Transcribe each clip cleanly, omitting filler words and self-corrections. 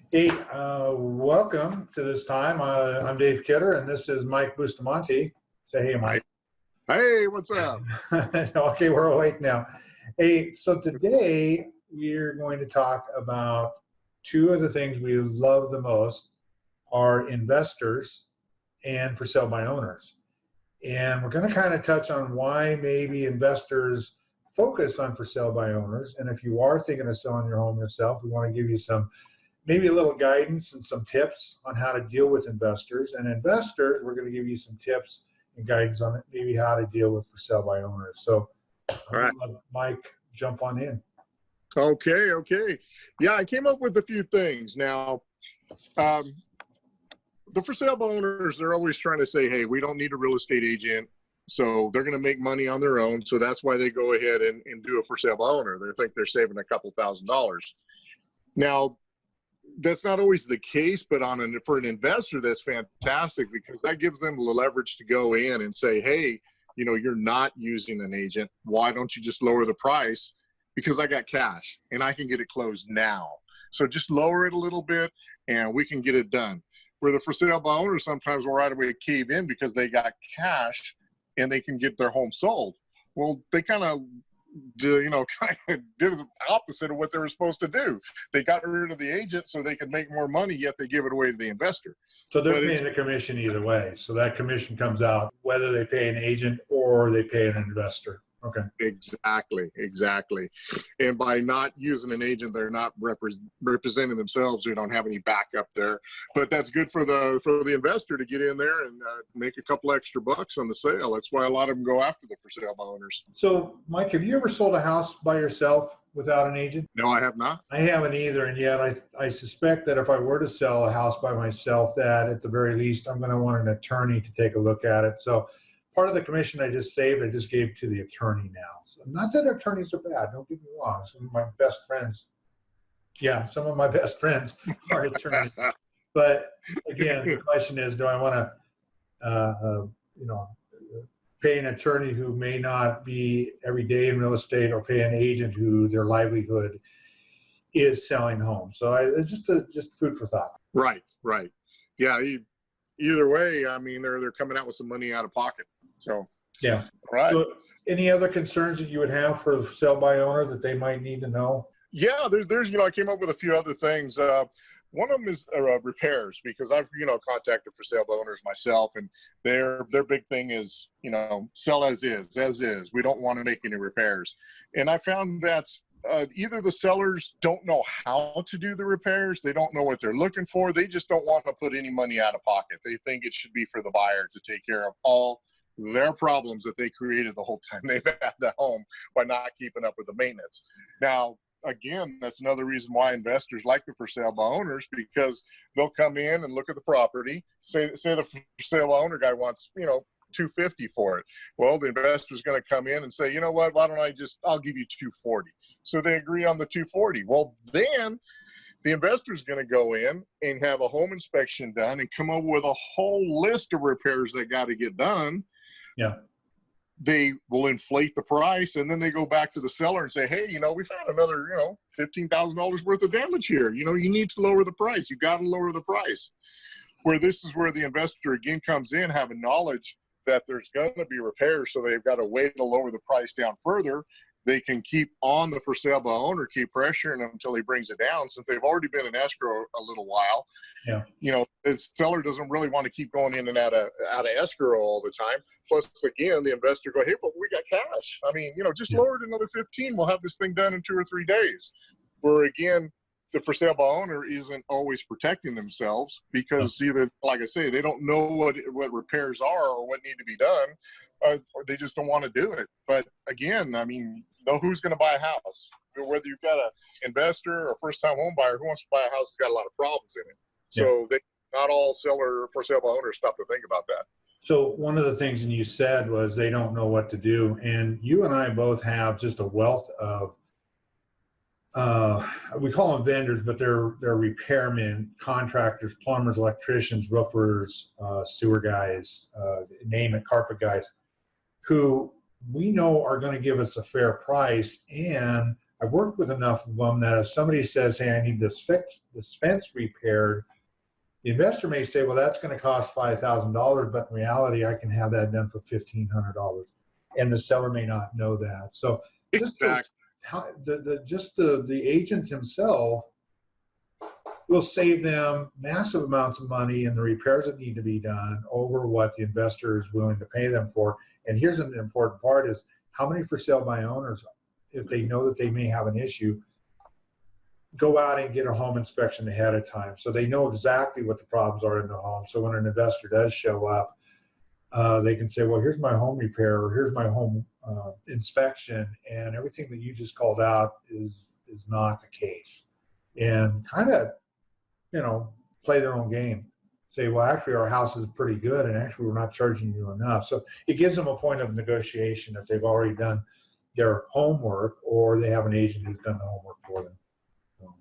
Hey, welcome to this time. I'm Dave Keller, and this is Mike Bustamante. Say hey, Mike. Hey, what's up? Okay, we're awake now. Hey, so today we're going to talk about two of the things we love the most are investors and for sale by owners. And we're going to kind of touch on why maybe investors focus on for sale by owners. And if you are thinking of selling your home yourself, we want to give you maybe a little guidance and some tips on how to deal with investors. And investors, we're going to give you some tips and guidance on maybe how to deal with for sale by owners. So I'm going to let Mike jump on in. Okay. Yeah, I came up with a few things. Now, the for sale by owners, they're always trying to say, hey, we don't need a real estate agent. So they're going to make money on their own. So that's why they go ahead and do a for sale by owner. They think they're saving a couple $1,000s. Now, that's not always the case, but for an investor, that's fantastic because that gives them the leverage to go in and say, hey, you're not using an agent. Why don't you just lower the price? Because I got cash and I can get it closed now. So just lower it a little bit and we can get it done. Where the for sale by owner sometimes will right away cave in because they got cash and they can get their home sold. Well, they kind of did the opposite of what they were supposed to do. They got rid of the agent so they could make more money, yet they give it away to the investor. So they're paying a commission either way. So that commission comes out whether they pay an agent or they pay an investor. Okay. Exactly. And by not using an agent, they're not representing themselves. They don't have any backup there. But that's good for the investor to get in there and make a couple extra bucks on the sale. That's why a lot of them go after the for sale by owners. So, Mike, have you ever sold a house by yourself without an agent? No, I have not. I haven't either. And yet I suspect that if I were to sell a house by myself, that at the very least, I'm going to want an attorney to take a look at it. So part of the commission I just saved, I just gave to the attorney now. So not that attorneys are bad, don't get me wrong. Some of my best friends are attorneys. But again, the question is, do I want to, pay an attorney who may not be every day in real estate or pay an agent who their livelihood is selling homes? So it's just food for thought. Right. Yeah. Either way, I mean, they're coming out with some money out of pocket. So, yeah. Right. So any other concerns that you would have for sale by owner that they might need to know? Yeah, there's I came up with a few other things. One of them is repairs, because I've contacted for sale by owners myself, and their big thing is sell as is. We don't want to make any repairs, and I found that either the sellers don't know how to do the repairs, they don't know what they're looking for, they just don't want to put any money out of pocket. They think it should be for the buyer to take care of all their problems that they created the whole time they've had the home by not keeping up with the maintenance. Now, again, that's another reason why investors like the for sale by owners, because they'll come in and look at the property, say the for sale by owner guy wants $250 for it. Well, the investor's going to come in and say, you know what, why don't I'll give you $240. So they agree on the $240. Well, then the investor's going to go in and have a home inspection done and come up with a whole list of repairs that got to get done. Yeah. They will inflate the price, and then they go back to the seller and say, hey, we found another, $15,000 worth of damage here. You need to lower the price. You got to lower the price. Where this is where the investor again comes in, having knowledge that there's going to be repairs, so they've got a way to lower the price down further. They can keep on the for sale by owner, keep pressuring them until he brings it down, since they've already been in escrow a little while. Yeah. The seller doesn't really want to keep going in and out of escrow all the time. Plus, again, the investor go, hey, but we got cash. I mean, just lower it another 15. We'll have this thing done in 2 or 3 days. Where again, the for sale by owner isn't always protecting themselves, because either, like I say, they don't know what repairs are or what need to be done, or they just don't want to do it. But again, I mean, who's going to buy a house? Whether you've got an investor or first-time home buyer, who wants to buy a house that's got a lot of problems in it? So not all for sale by owners stop to think about that. So one of the things that you said was they don't know what to do. And you and I both have just a wealth of, we call them vendors, but they're repairmen, contractors, plumbers, electricians, roofers, sewer guys, name it, carpet guys, who we know are going to give us a fair price and I've worked with enough of them that if somebody says, hey, I need this fence repaired, the investor may say, well, that's going to cost $5,000, but in reality, I can have that done for $1,500. And the seller may not know that. So just the agent himself will save them massive amounts of money in the repairs that need to be done over what the investor is willing to pay them for. And here's an important part is how many for sale by owners, if they know that they may have an issue, go out and get a home inspection ahead of time. So they know exactly what the problems are in the home. So when an investor does show up, they can say, well, here's my home repair, or here's my home inspection, and everything that you just called out is not the case. And kind of, play their own game. Say, well, actually, our house is pretty good, and actually, we're not charging you enough. So it gives them a point of negotiation if they've already done their homework or they have an agent who's done the homework for them.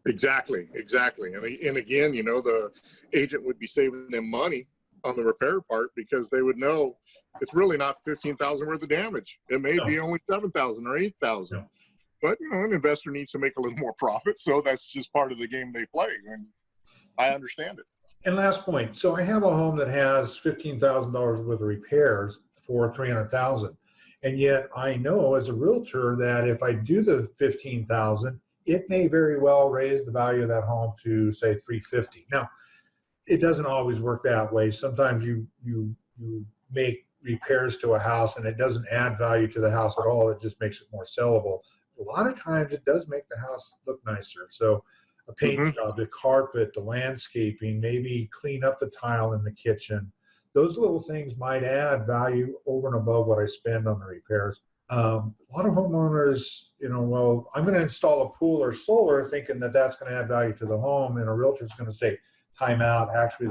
Exactly. And again, the agent would be saving them money on the repair part because they would know it's really not $15,000 worth of damage. It may be only $7,000 or $8,000. No. But an investor needs to make a little more profit, so that's just part of the game they play, and I understand it. And last point. So I have a home that has $15,000 worth of repairs for $300,000, and yet I know as a realtor that if I do the $15,000, it may very well raise the value of that home to say $350,000. Now, it doesn't always work that way. Sometimes you make repairs to a house and it doesn't add value to the house at all. It just makes it more sellable. A lot of times it does make the house look nicer. So a paint job, the carpet, the landscaping, maybe clean up the tile in the kitchen. Those little things might add value over and above what I spend on the repairs. A lot of homeowners, well, I'm going to install a pool or solar thinking that that's going to add value to the home, and a realtor's going to say, time out. Actually,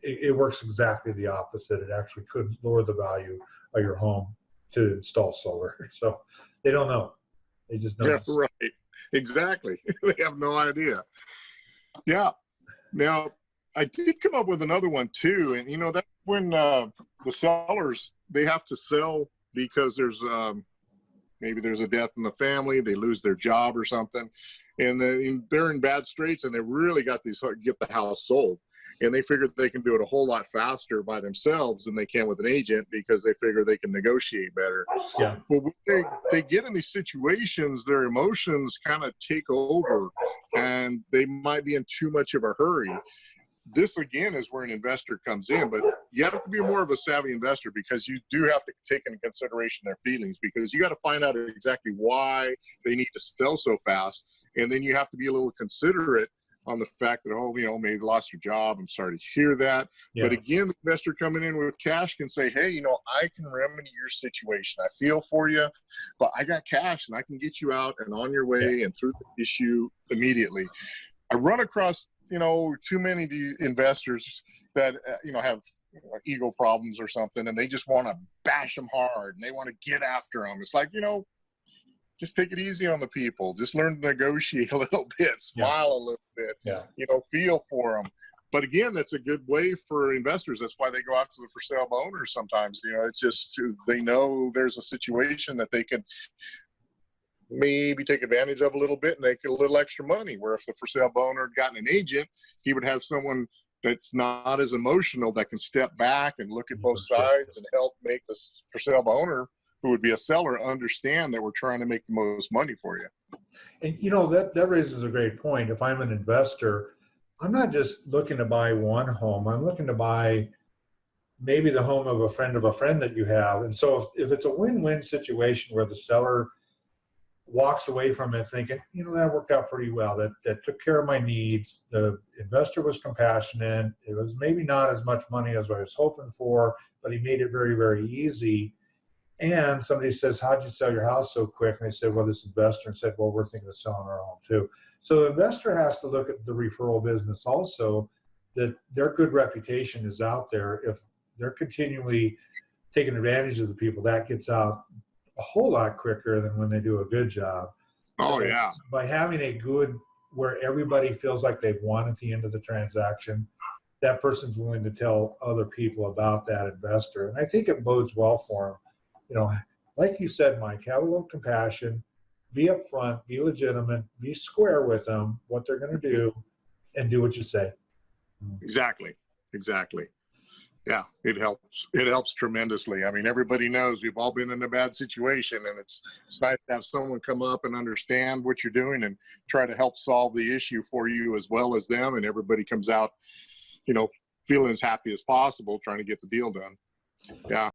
it works exactly the opposite. It actually could lower the value of your home to install solar. So they don't know. They just know. Yeah, right. Exactly. They have no idea. Yeah. Now, I did come up with another one too. And, that's when the sellers, they have to sell because there's maybe there's a death in the family, they lose their job or something, and they're in bad straits and they really get the house sold. And they figure they can do it a whole lot faster by themselves than they can with an agent because they figure they can negotiate better. Yeah. But when they get in these situations, their emotions kind of take over and they might be in too much of a hurry. This, again, is where an investor comes in, but you have to be more of a savvy investor because you do have to take into consideration their feelings, because you got to find out exactly why they need to sell so fast. And then you have to be a little considerate on the fact that, maybe they lost your job. I'm sorry to hear that. Yeah. But again, the investor coming in with cash can say, hey, I can remedy your situation. I feel for you, but I got cash and I can get you out and on your way and through the issue immediately. I run across, too many of the investors that, have ego problems or something, and they just want to bash them hard and they want to get after them. It's like, just take it easy on the people. Just learn to negotiate a little bit, smile a little bit, feel for them. But again, that's a good way for investors. That's why they go out to the for sale by owners sometimes. It's just they know there's a situation that they could maybe take advantage of a little bit and make a little extra money. Where if the for sale by owner had gotten an agent, he would have someone that's not as emotional that can step back and look at both sides and help make this for sale by owner, who would be a seller, understand that we're trying to make the most money for you. And that raises a great point. If I'm an investor, I'm not just looking to buy one home. I'm looking to buy maybe the home of a friend that you have. And so if it's a win-win situation where the seller walks away from it thinking, that worked out pretty well, that took care of my needs, the investor was compassionate, it was maybe not as much money as I was hoping for, but he made it very, very easy. And somebody says, how'd you sell your house so quick? And they said, well, this investor, and said, well, we're thinking of selling our home too. So the investor has to look at the referral business also, that their good reputation is out there. If they're continually taking advantage of the people, that gets out a whole lot quicker than when they do a good job. Oh, so yeah. By having a good, where everybody feels like they've won at the end of the transaction, that person's willing to tell other people about that investor. And I think it bodes well for them. like you said, Mike, have a little compassion, be upfront, be legitimate, be square with them, what they're going to do, and do what you say. Exactly. Exactly. Yeah, it helps. It helps tremendously. I mean, everybody knows we've all been in a bad situation, and it's nice to have someone come up and understand what you're doing and try to help solve the issue for you as well as them. And everybody comes out, feeling as happy as possible, trying to get the deal done. Yeah.